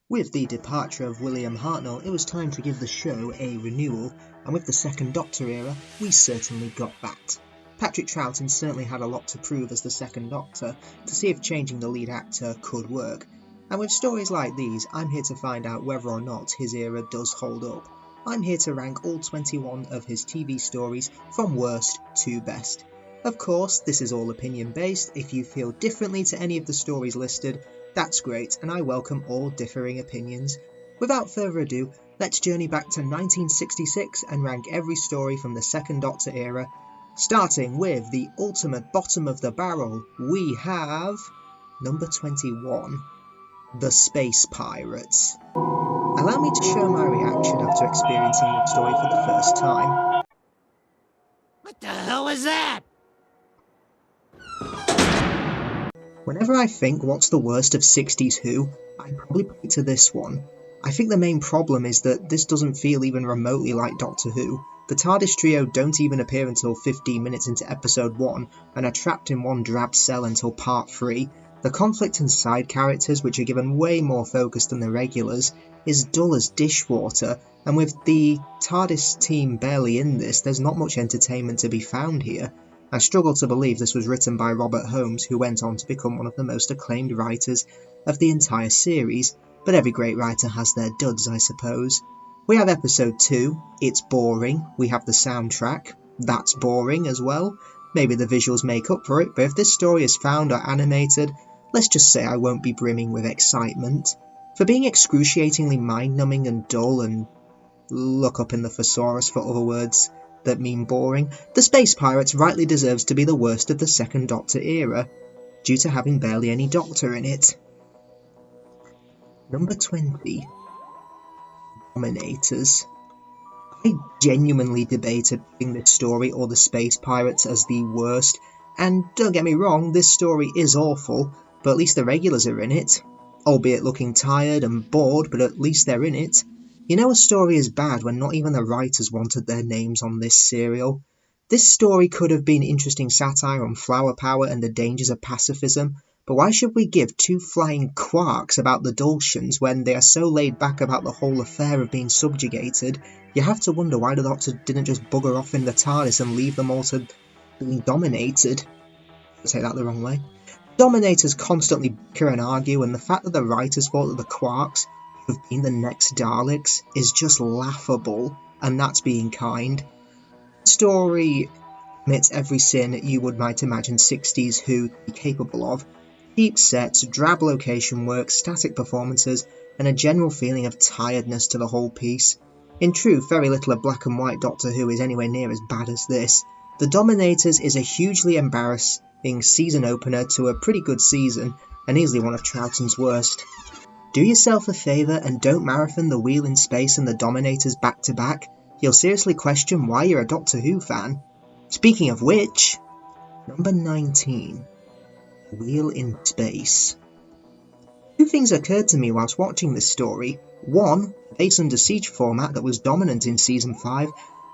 With the departure of William Hartnell, it was time to give the show a renewal, and with the Second Doctor era, we certainly got that. Patrick Troughton certainly had a lot to prove as the Second Doctor to see if changing the lead actor could work, and with stories like these, I'm here to find out whether or not his era does hold up. I'm here to rank all 21 of his TV stories from worst to best. Of course, this is all opinion based. If you feel differently to any of the stories listed, that's great, and I welcome all differing opinions. Without further ado, let's journey back to 1966 and rank every story from the Second Doctor era. Starting with the ultimate bottom of the barrel, we have number 21, The Space Pirates. Allow me to show my reaction after experiencing the story for the first time. What the hell is that? Whenever I think what's the worst of 60s Who, I probably point to this one. I think the main problem is that this doesn't feel even remotely like Doctor Who. The TARDIS trio don't even appear until 15 minutes into episode 1 and are trapped in one drab cell until part 3. The conflict and side characters, which are given way more focus than the regulars, is dull as dishwater, and with the TARDIS team barely in this, there's not much entertainment to be found here. I struggle to believe this was written by Robert Holmes, who went on to become one of the most acclaimed writers of the entire series, but every great writer has their duds, I suppose. We have episode 2, it's boring. We have the soundtrack, that's boring as well. Maybe the visuals make up for it, but if this story is found or animated, let's just say I won't be brimming with excitement. For being excruciatingly mind-numbing and dull and look up in the thesaurus for other words that mean boring, The Space Pirates rightly deserves to be the worst of the Second Doctor era, due to having barely any Doctor in it. Number 20, Dominators. I genuinely debated putting this story or The Space Pirates as the worst, and don't get me wrong, this story is awful, but at least the regulars are in it, albeit looking tired and bored, but at least they're in it. You know a story is bad when not even the writers wanted their names on this serial. This story could have been interesting satire on flower power and the dangers of pacifism, but why should we give two flying quarks about the Dulcians when they are so laid back about the whole affair of being subjugated? You have to wonder why the Doctor didn't just bugger off in the TARDIS and leave them all to being dominated. I'll take that the wrong way. Dominators constantly bicker and argue, and the fact that the writers thought that the quarks have been the next Daleks is just laughable, and that's being kind. The story commits every sin you might imagine 60s Who be capable of. Cheap sets, drab location work, static performances, and a general feeling of tiredness to the whole piece. In truth, very little of black and white Doctor Who is anywhere near as bad as this. The Dominators is a hugely embarrassing season opener to a pretty good season, and easily one of Troughton's worst. Do yourself a favour and don't marathon The Wheel in Space and The Dominators back to back. You'll seriously question why you're a Doctor Who fan. Speaking of which, number 19, The Wheel in Space. Two things occurred to me whilst watching this story. One, the base Under Siege format that was dominant in Season 5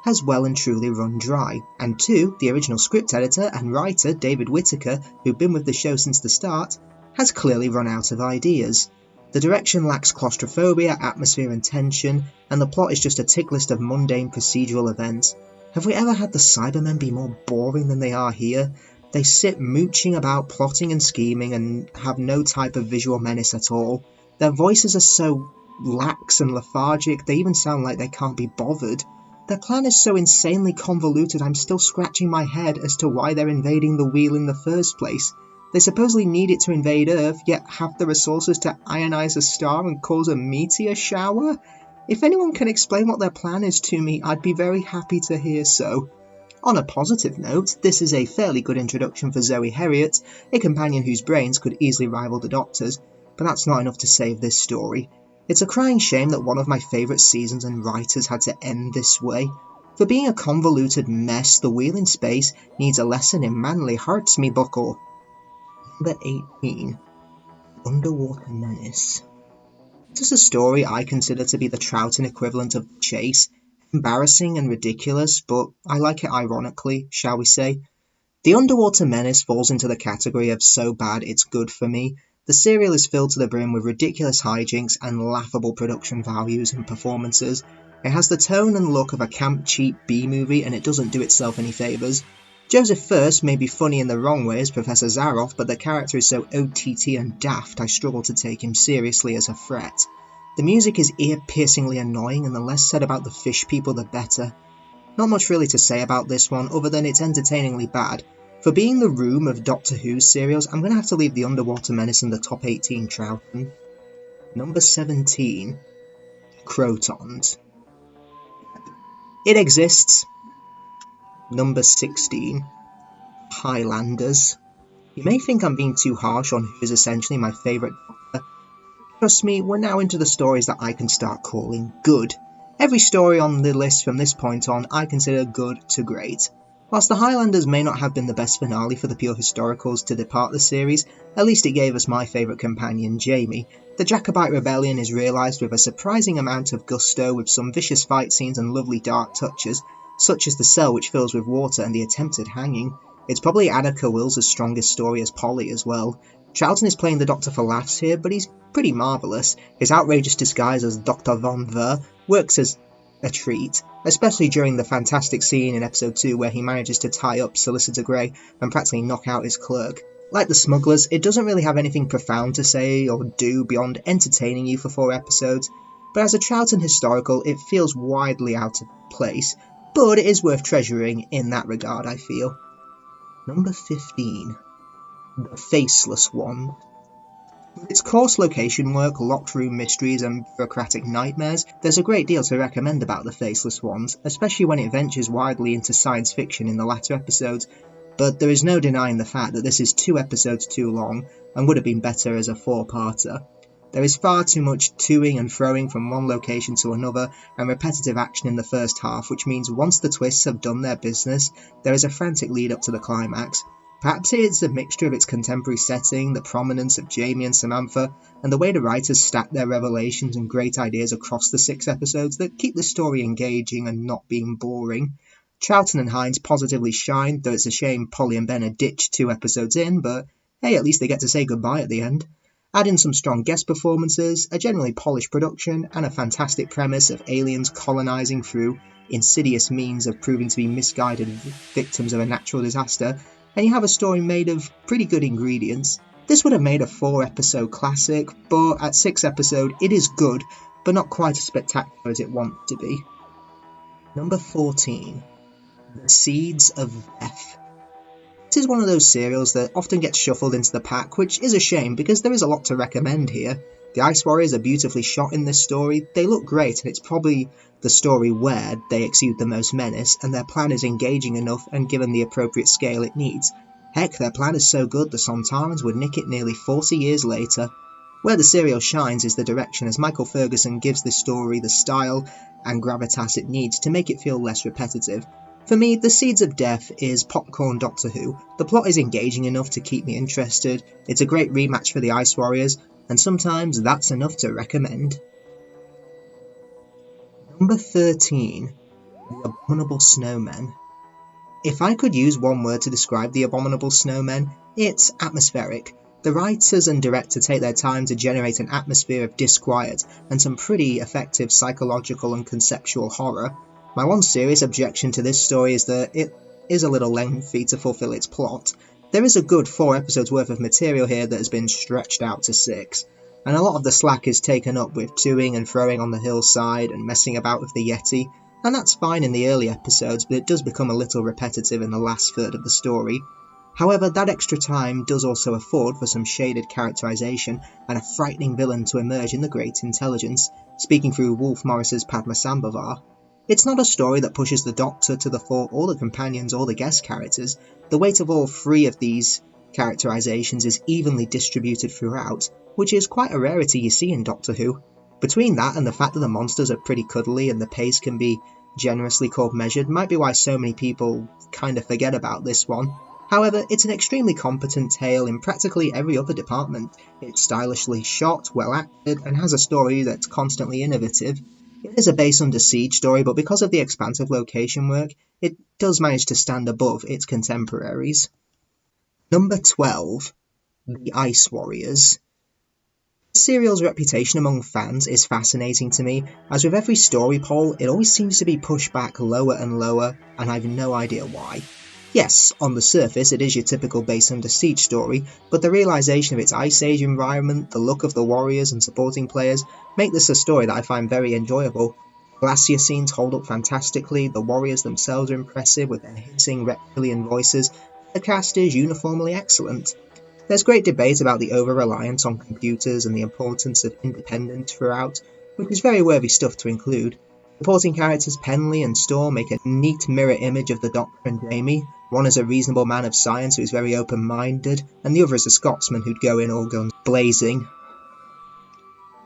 has well and truly run dry, and two, the original script editor and writer David Whittaker, who'd been with the show since the start, has clearly run out of ideas. The direction lacks claustrophobia, atmosphere and tension, and the plot is just a tick list of mundane procedural events. Have we ever had the Cybermen be more boring than they are here? They sit mooching about plotting and scheming and have no type of visual menace at all. Their voices are so lax and lethargic, they even sound like they can't be bothered. Their plan is so insanely convoluted I'm still scratching my head as to why they're invading the Wheel in the first place. They supposedly need it to invade Earth, yet have the resources to ionize a star and cause a meteor shower? If anyone can explain what their plan is to me, I'd be very happy to hear so. On a positive note, this is a fairly good introduction for Zoe Herriot, a companion whose brains could easily rival the Doctor's, but that's not enough to save this story. It's a crying shame that one of my favourite seasons and writers had to end this way. For being a convoluted mess, The Wheel in Space needs a lesson in manly hearts, me buckle. Number 18, Underwater Menace. This is a story I consider to be the Troughton equivalent of The Chase. Embarrassing and ridiculous, but I like it ironically, shall we say. The Underwater Menace falls into the category of so bad it's good for me. The serial is filled to the brim with ridiculous hijinks and laughable production values and performances. It has the tone and look of a camp cheap B-movie, and it doesn't do itself any favours. Joseph First may be funny in the wrong way as Professor Zaroff, but the character is so OTT and daft I struggle to take him seriously as a threat. The music is ear-piercingly annoying, and the less said about the fish people the better. Not much really to say about this one, other than it's entertainingly bad. For being the room of Doctor Who's serials, I'm going to have to leave The Underwater Menace in the top 18 Troughton. Number 17, Crotons. It exists. Number 16, Highlanders. You may think I'm being too harsh on who is essentially my favourite Doctor. Trust me, we're now into the stories that I can start calling good. Every story on the list from this point on I consider good to great. Whilst the Highlanders may not have been the best finale for the pure historicals to depart the series, at least it gave us my favourite companion, Jamie. The Jacobite rebellion is realised with a surprising amount of gusto, with some vicious fight scenes and lovely dark touches, such as the cell which fills with water and the attempted hanging. It's probably Annika Wills' strongest story as Polly as well. Troughton is playing the Doctor for laughs here, but he's pretty marvellous. His outrageous disguise as Dr. Von Ver works as a treat, especially during the fantastic scene in episode 2 where he manages to tie up Solicitor Grey and practically knock out his clerk. Like The Smugglers, it doesn't really have anything profound to say or do beyond entertaining you for 4 episodes, but as a Troughton historical it feels widely out of place, but it is worth treasuring in that regard, I feel. Number 15. The Faceless One. With its coarse location work, locked room mysteries and bureaucratic nightmares, there's a great deal to recommend about The Faceless Ones, especially when it ventures widely into science fiction in the latter episodes, but there is no denying the fact that this is 2 episodes too long and would have been better as a 4-parter. There is far too much toing and froing from one location to another and repetitive action in the first half, which means once the twists have done their business, there is a frantic lead up to the climax. Perhaps it's a mixture of its contemporary setting, the prominence of Jamie and Samantha, and the way the writers stack their revelations and great ideas across the 6 episodes that keep the story engaging and not being boring. Troughton and Hines positively shine, though it's a shame Polly and Ben are ditched 2 episodes in, but hey, at least they get to say goodbye at the end. Add in some strong guest performances, a generally polished production, and a fantastic premise of aliens colonising through insidious means of proving to be misguided victims of a natural disaster, and you have a story made of pretty good ingredients. This would have made a 4-episode classic, but at 6 episodes it is good, but not quite as spectacular as it wants to be. Number 14. The Seeds of Death. This is one of those serials that often gets shuffled into the pack, which is a shame because there is a lot to recommend here. The Ice Warriors are beautifully shot in this story, they look great, and it's probably the story where they exude the most menace, and their plan is engaging enough and given the appropriate scale it needs. Heck, their plan is so good the Sontarans would nick it nearly 40 years later. Where the serial shines is the direction, as Michael Ferguson gives this story the style and gravitas it needs to make it feel less repetitive. For me, The Seeds of Death is popcorn Doctor Who. The plot is engaging enough to keep me interested, it's a great rematch for the Ice Warriors, and sometimes that's enough to recommend. Number 13. The Abominable Snowmen. If I could use one word to describe The Abominable Snowmen, it's atmospheric. The writers and director take their time to generate an atmosphere of disquiet and some pretty effective psychological and conceptual horror. My one serious objection to this story is that it is a little lengthy to fulfill its plot. There is a good 4 episodes worth of material here that has been stretched out to 6, and a lot of the slack is taken up with toing and throwing on the hillside and messing about with the Yeti, and that's fine in the early episodes, but it does become a little repetitive in the last third of the story. However, that extra time does also afford for some shaded characterization and a frightening villain to emerge in the Great Intelligence, speaking through Wolfe Morris's Padmasambhava. It's not a story that pushes the Doctor to the fore or the companions or the guest characters. The weight of all 3 of these characterizations is evenly distributed throughout, which is quite a rarity you see in Doctor Who. Between that and the fact that the monsters are pretty cuddly and the pace can be generously called measured might be why so many people kind of forget about this one. However, it's an extremely competent tale in practically every other department. It's stylishly shot, well acted, and has a story that's constantly innovative. It is a base under siege story, but because of the expansive location work, it does manage to stand above its contemporaries. Number 12. The Ice Warriors. The serial's reputation among fans is fascinating to me, as with every story poll, it always seems to be pushed back lower and lower, and I have no idea why. Yes, on the surface it is your typical base under siege story, but the realisation of its Ice Age environment, the look of the warriors and supporting players, make this a story that I find very enjoyable. Glacier scenes hold up fantastically, the warriors themselves are impressive with their hissing reptilian voices, the cast is uniformly excellent. There's great debate about the over-reliance on computers and the importance of independence throughout, which is very worthy stuff to include. Supporting characters Penley and Storm make a neat mirror image of the Doctor and Jamie. One is a reasonable man of science who is very open-minded, and the other is a Scotsman who'd go in all guns blazing.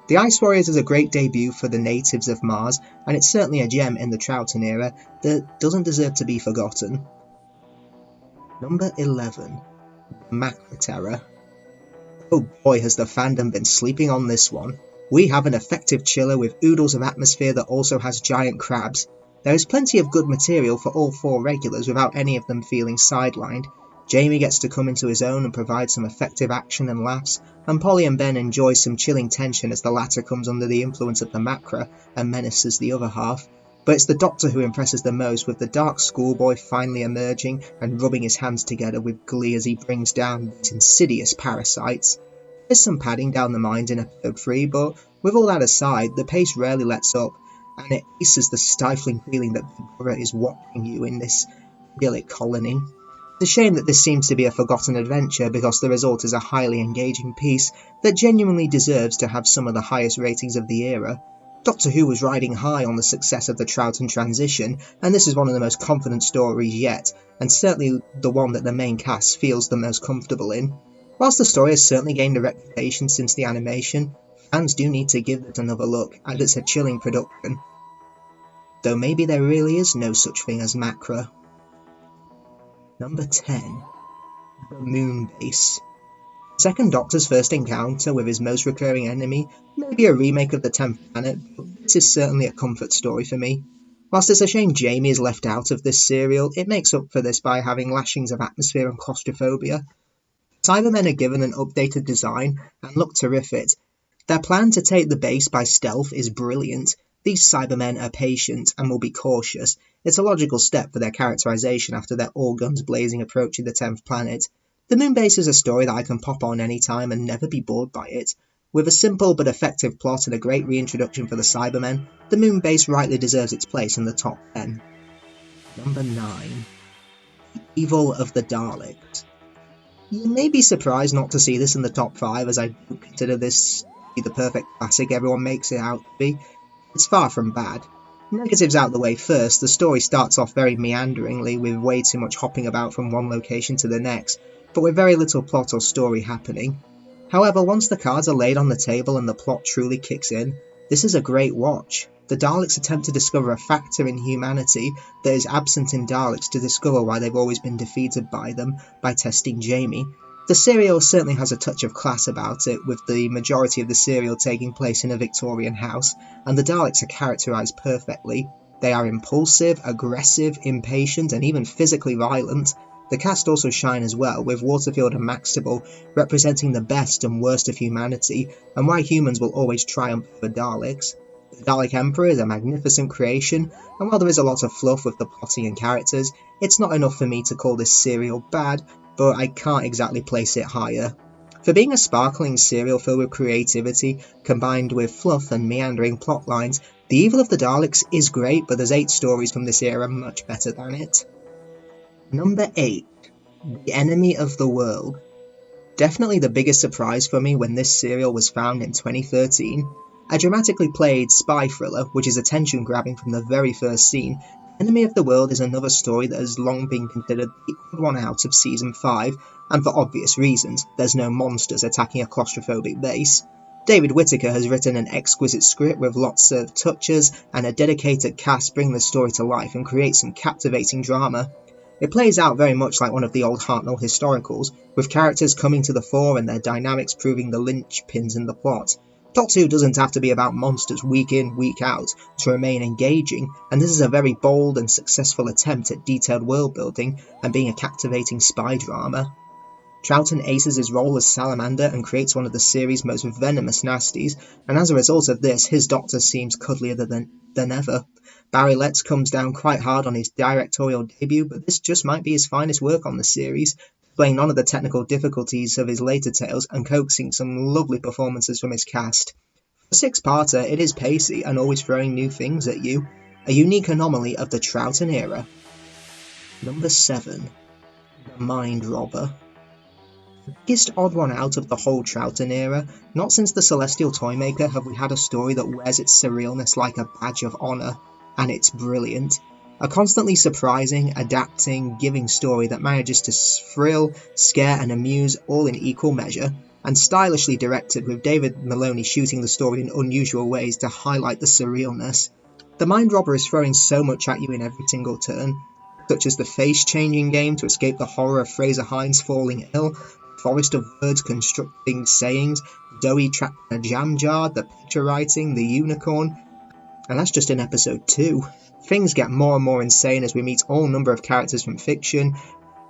The Ice Warriors is a great debut for the natives of Mars, and it's certainly a gem in the Troughton era that doesn't deserve to be forgotten. Number 11. Macra Terror. Oh boy, has the fandom been sleeping on this one. We have an effective chiller with oodles of atmosphere that also has giant crabs. There is plenty of good material for all four regulars without any of them feeling sidelined. Jamie gets to come into his own and provide some effective action and laughs, and Polly and Ben enjoy some chilling tension as the latter comes under the influence of the Macra and menaces the other half. But it's the Doctor who impresses the most, with the dark schoolboy finally emerging and rubbing his hands together with glee as he brings down these insidious parasites. There's some padding down the mind in episode 3, but with all that aside, the pace rarely lets up, and it aces the stifling feeling that Big Brother is watching you in this idyllic colony. It's a shame that this seems to be a forgotten adventure, because the result is a highly engaging piece that genuinely deserves to have some of the highest ratings of the era. Doctor Who was riding high on the success of the Troughton transition, and this is one of the most confident stories yet, and certainly the one that the main cast feels the most comfortable in. Whilst the story has certainly gained a reputation since the animation, fans do need to give it another look, as it's a chilling production. Though maybe there really is no such thing as Macra. Number 10. The Moon Base. Second Doctor's first encounter with his most recurring enemy may be a remake of the 10th Planet, but this is certainly a comfort story for me. Whilst it's a shame Jamie is left out of this serial, it makes up for this by having lashings of atmosphere and claustrophobia. Cybermen are given an updated design and look terrific. Their plan to take the base by stealth is brilliant. These Cybermen are patient and will be cautious. It's a logical step for their characterization after their all-guns blazing approach in the 10th Planet. The Moonbase is a story that I can pop on anytime and never be bored by it. With a simple but effective plot and a great reintroduction for the Cybermen, the Moonbase rightly deserves its place in the top 10. Number 9. The Evil of the Daleks. You may be surprised not to see this in the top 5, as I do consider this to be the perfect classic everyone makes it out to be. It's far from bad. Negatives out the way first, the story starts off very meanderingly with way too much hopping about from one location to the next, but with very little plot or story happening. However, once the cards are laid on the table and the plot truly kicks in, this is a great watch. The Daleks attempt to discover a factor in humanity that is absent in Daleks to discover why they've always been defeated by them by testing Jamie. The serial certainly has a touch of class about it, with the majority of the serial taking place in a Victorian house, and the Daleks are characterised perfectly. They are impulsive, aggressive, impatient, and even physically violent. The cast also shine as well, with Waterfield and Maxtable representing the best and worst of humanity, and why humans will always triumph over Daleks. The Dalek Emperor is a magnificent creation, and while there is a lot of fluff with the plotting and characters, it's not enough for me to call this serial bad, but I can't exactly place it higher. For being a sparkling serial filled with creativity, combined with fluff and meandering plot lines, The Evil of the Daleks is great, but there's 8 stories from this era much better than it. Number 8. The Enemy of the World. Definitely the biggest surprise for me when this serial was found in 2013. A dramatically played spy thriller, which is attention-grabbing from the very first scene, Enemy of the World is another story that has long been considered the odd one out of Season 5, and for obvious reasons, there's no monsters attacking a claustrophobic base. David Whittaker has written an exquisite script with lots of touches, and a dedicated cast bring the story to life and create some captivating drama. It plays out very much like one of the old Hartnell historicals, with characters coming to the fore and their dynamics proving the linchpins in the plot. Doctor Who doesn't have to be about monsters week in, week out to remain engaging, and this is a very bold and successful attempt at detailed world building and being a captivating spy drama. Troughton aces his role as Salamander and creates one of the series' most venomous nasties, and as a result of this, his Doctor seems cuddlier than ever. Barry Letts comes down quite hard on his directorial debut, but this just might be his finest work on the series, displaying none of the technical difficulties of his later tales and coaxing some lovely performances from his cast. For a six-parter, it is pacey and always throwing new things at you, a unique anomaly of the Troughton era. Number 7. The Mind Robber. The biggest odd one out of the whole Troughton era, not since The Celestial Toymaker have we had a story that wears its surrealness like a badge of honour, and it's brilliant. A constantly surprising, adapting, giving story that manages to thrill, scare and amuse all in equal measure, and stylishly directed with David Maloney shooting the story in unusual ways to highlight the surrealness. The Mind Robber is throwing so much at you in every single turn, such as the face-changing game to escape the horror of Fraser Hines falling ill, forest of words constructing sayings, Zoe trapped in a jam jar, the picture writing, the unicorn, and that's just in episode 2. Things get more and more insane as we meet all number of characters from fiction,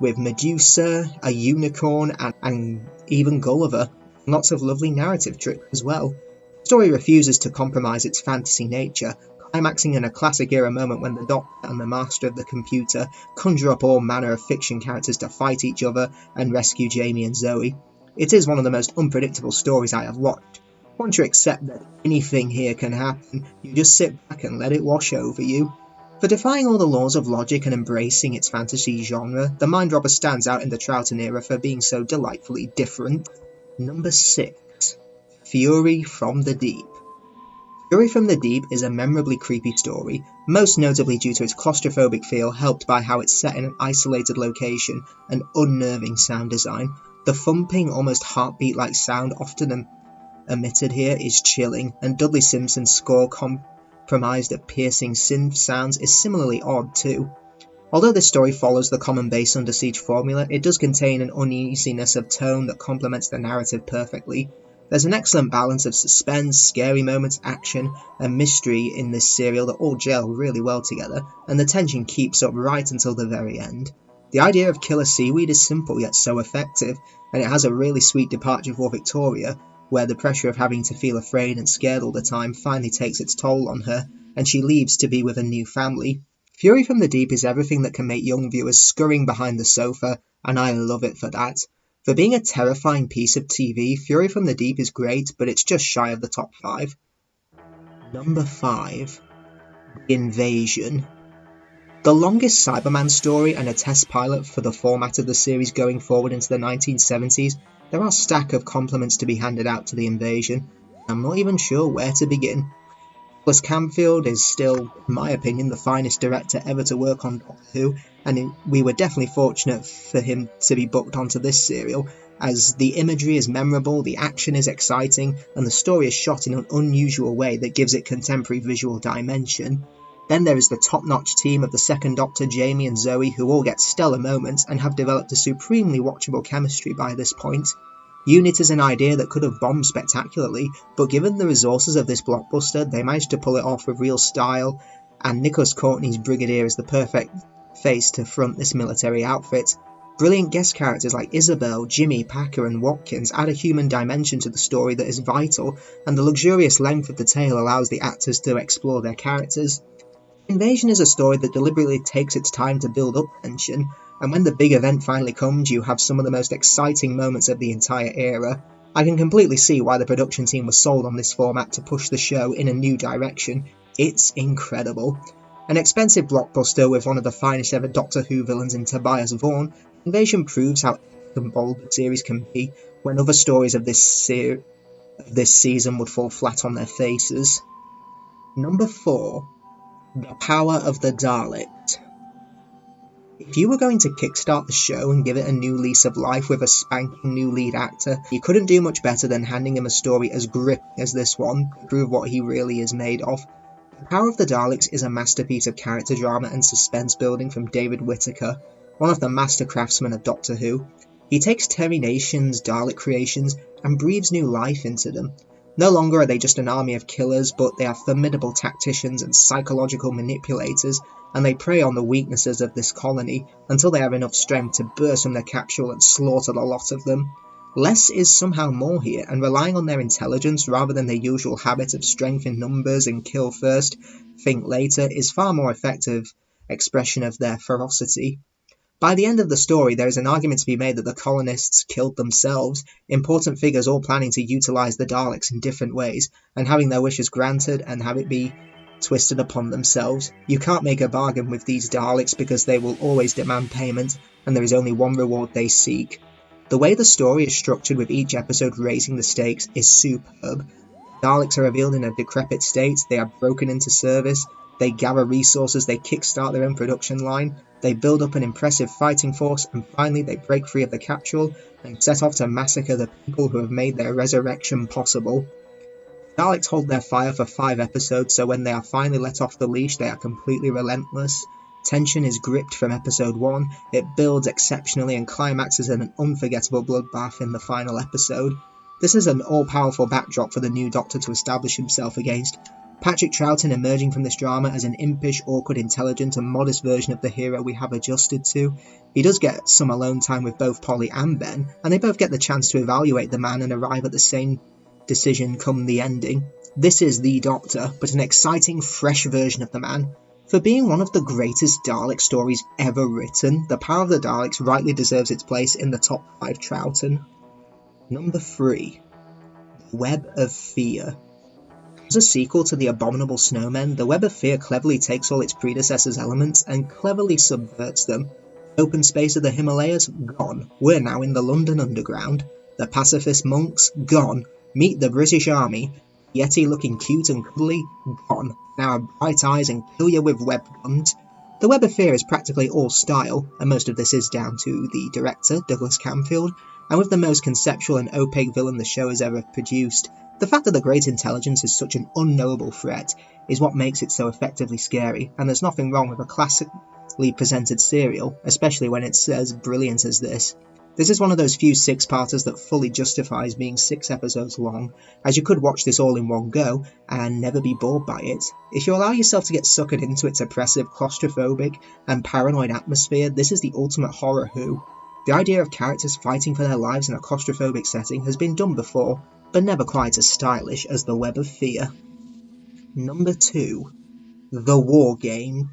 with Medusa, a unicorn, and even Gulliver. Lots of lovely narrative tricks as well. The story refuses to compromise its fantasy nature, climaxing in a classic era moment when the Doctor and the Master of the Computer conjure up all manner of fiction characters to fight each other and rescue Jamie and Zoe. It is one of the most unpredictable stories I have watched. Once you accept that anything here can happen, you just sit back and let it wash over you. For defying all the laws of logic and embracing its fantasy genre, the Mind Robber stands out in the Troughton era for being so delightfully different. Number 6. Fury from the Deep. Fury from the Deep is a memorably creepy story, most notably due to its claustrophobic feel helped by how it's set in an isolated location and unnerving sound design. The thumping, almost heartbeat-like sound often emitted here is chilling, and Dudley Simpson's score compromised of piercing synth sounds is similarly odd too. Although this story follows the common base Under Siege formula, it does contain an uneasiness of tone that complements the narrative perfectly. There's an excellent balance of suspense, scary moments, action, and mystery in this serial that all gel really well together, and the tension keeps up right until the very end. The idea of killer seaweed is simple yet so effective, and it has a really sweet departure for Victoria, where the pressure of having to feel afraid and scared all the time finally takes its toll on her, and she leaves to be with a new family. Fury from the Deep is everything that can make young viewers scurrying behind the sofa, and I love it for that. For being a terrifying piece of TV, Fury from the Deep is great, but it's just shy of the top 5. Number 5. The Invasion. The longest Cyberman story and a test pilot for the format of the series going forward into the 1970s, there are a stack of compliments to be handed out to The Invasion. I'm not even sure where to begin. Douglas Camfield is still, in my opinion, the finest director ever to work on Doctor Who, and we were definitely fortunate for him to be booked onto this serial, as the imagery is memorable, the action is exciting, and the story is shot in an unusual way that gives it contemporary visual dimension. Then there is the top-notch team of the second Doctor, Jamie and Zoe, who all get stellar moments and have developed a supremely watchable chemistry by this point. Unit is an idea that could have bombed spectacularly, but given the resources of this blockbuster, they managed to pull it off with real style, and Nicholas Courtney's Brigadier is the perfect face to front this military outfit. Brilliant guest characters like Isabel, Jimmy, Packer and Watkins add a human dimension to the story that is vital, and the luxurious length of the tale allows the actors to explore their characters. Invasion is a story that deliberately takes its time to build up tension, and when the big event finally comes, you have some of the most exciting moments of the entire era. I can completely see why the production team was sold on this format to push the show in a new direction. It's incredible. An expensive blockbuster with one of the finest ever Doctor Who villains in Tobias Vaughan, Invasion proves how bold the series can be when other stories of this season would fall flat on their faces. Number 4. The Power of the Daleks. If you were going to kickstart the show and give it a new lease of life with a spanking new lead actor, you couldn't do much better than handing him a story as gripping as this one to prove what he really is made of. The Power of the Daleks is a masterpiece of character drama and suspense building from David Whittaker, one of the master craftsmen of Doctor Who. He takes Terry Nation's Dalek creations and breathes new life into them. No longer are they just an army of killers, but they are formidable tacticians and psychological manipulators, and they prey on the weaknesses of this colony until they have enough strength to burst from their capsule and slaughter the lot of them. Less is somehow more here, and relying on their intelligence rather than their usual habit of strength in numbers and kill first, think later, is far more effective expression of their ferocity. By the end of the story, there is an argument to be made that the colonists killed themselves, important figures all planning to utilize the Daleks in different ways, and having their wishes granted and have it be twisted upon themselves. You can't make a bargain with these Daleks because they will always demand payment, and there is only one reward they seek. The way the story is structured with each episode raising the stakes is superb. Daleks are revealed in a decrepit state, they are broken into service, they gather resources, they kickstart their own production line, they build up an impressive fighting force, and finally they break free of the capsule and set off to massacre the people who have made their resurrection possible. Daleks hold their fire for 5 episodes, so when they are finally let off the leash, they are completely relentless. Tension is gripped from episode 1, it builds exceptionally and climaxes in an unforgettable bloodbath in the final episode. This is an all-powerful backdrop for the new Doctor to establish himself against. Patrick Troughton emerging from this drama as an impish, awkward, intelligent and modest version of the hero we have adjusted to. He does get some alone time with both Polly and Ben, and they both get the chance to evaluate the man and arrive at the same decision come the ending. This is the Doctor, but an exciting, fresh version of the man. For being one of the greatest Dalek stories ever written, The Power of the Daleks rightly deserves its place in the top 5 Troughton. Number 3. The Web of Fear. As a sequel to The Abominable Snowmen, The Web of Fear cleverly takes all its predecessors' elements and cleverly subverts them. Open space of the Himalayas? Gone. We're now in the London Underground. The pacifist monks? Gone. Meet the British Army. Yeti looking cute and cuddly? Gone. Now have bright eyes and kill you with web guns. The Web of Fear is practically all style, and most of this is down to the director, Douglas Camfield, and with the most conceptual and opaque villain the show has ever produced. The fact that the Great Intelligence is such an unknowable threat is what makes it so effectively scary, and there's nothing wrong with a classically presented serial, especially when it's as brilliant as this. This is one of those few 6-parters that fully justifies being 6 episodes long, as you could watch this all in one go and never be bored by it. If you allow yourself to get suckered into its oppressive, claustrophobic and paranoid atmosphere, this is the ultimate horror who. The idea of characters fighting for their lives in a claustrophobic setting has been done before, but never quite as stylish as The Web of Fear. Number 2. The War Game.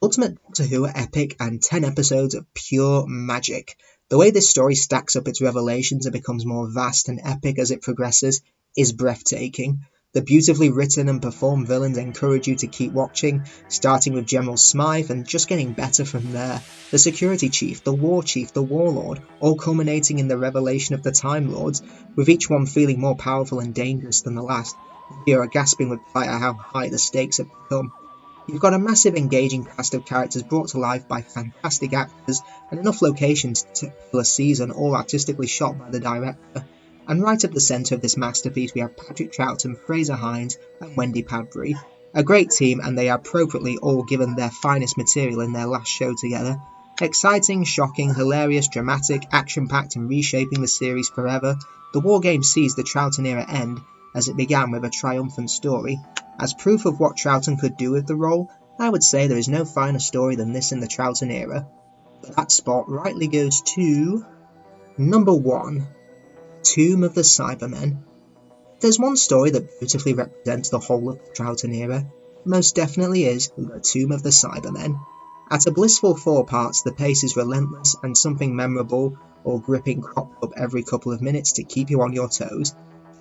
Ultimate Doctor Who are epic and 10 episodes of pure magic. The way this story stacks up its revelations and becomes more vast and epic as it progresses is breathtaking. The beautifully written and performed villains encourage you to keep watching, starting with General Smythe and just getting better from there. The Security Chief, the War Chief, the Warlord, all culminating in the revelation of the Time Lords, with each one feeling more powerful and dangerous than the last. You are gasping with delight at how high the stakes have become. You've got a massive engaging cast of characters brought to life by fantastic actors and enough locations to fill a season all artistically shot by the director. And right at the centre of this masterpiece we have Patrick Troughton, Fraser Hines and Wendy Padbury. A great team, and they are appropriately all given their finest material in their last show together. Exciting, shocking, hilarious, dramatic, action-packed and reshaping the series forever, the War Game sees the Troughton era end as it began with a triumphant story. As proof of what Troughton could do with the role, I would say there is no finer story than this in the Troughton era. But that spot rightly goes to number 1. Tomb of the Cybermen. There's one story that beautifully represents the whole of the Troughton era. It most definitely is the Tomb of the Cybermen. At a blissful 4 parts, the pace is relentless and something memorable or gripping crops up every couple of minutes to keep you on your toes.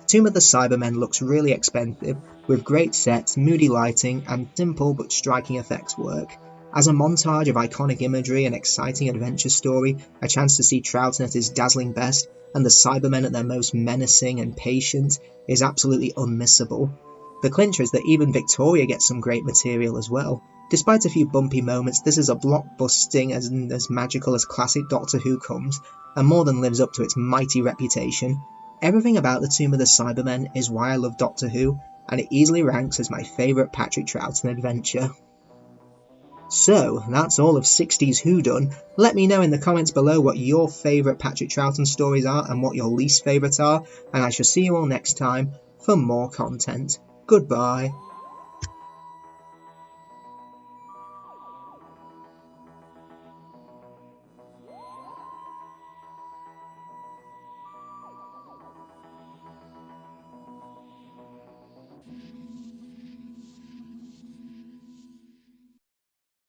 Tomb of the Cybermen looks really expensive, with great sets, moody lighting, and simple but striking effects work. As a montage of iconic imagery and exciting adventure story, a chance to see Troughton at his dazzling best, and the Cybermen at their most menacing and patient, is absolutely unmissable. The clincher is that even Victoria gets some great material as well. Despite a few bumpy moments, this is a blockbusting and as magical as classic Doctor Who comes, and more than lives up to its mighty reputation. Everything about the Tomb of the Cybermen is why I love Doctor Who, and it easily ranks as my favourite Patrick Troughton adventure. So, that's all of 60s Who Done. Let me know in the comments below what your favourite Patrick Troughton stories are and what your least favourite are, and I shall see you all next time. for more content. Goodbye.